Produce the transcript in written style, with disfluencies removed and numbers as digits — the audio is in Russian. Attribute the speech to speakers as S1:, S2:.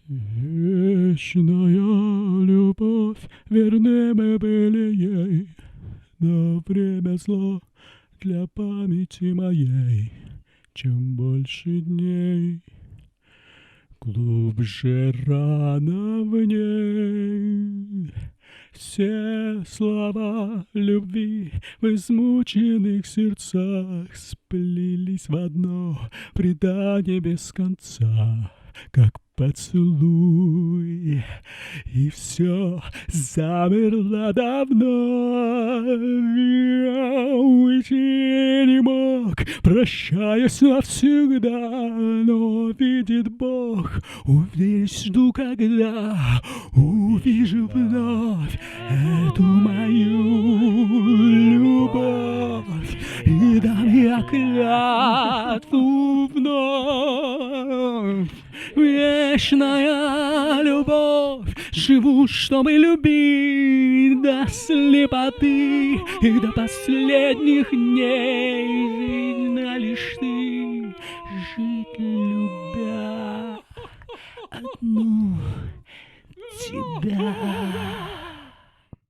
S1: Вечная любовь, верны мы были ей, но время зло для памяти моей. Чем больше дней, глубже рана в ней. Все слова любви в измученных сердцах сплелись в одно предание без конца, как поцелуй, и все замерло давно. Я уйти не мог, прощаясь навсегда, но видит Бог, уверюсь, жду, когда увижу вновь эту мою любовь, и дам я клятву вновь. Вечная любовь, живу, чтобы любить до слепоты и до последних дней. Жить лишь ты, жить любя одну тебя.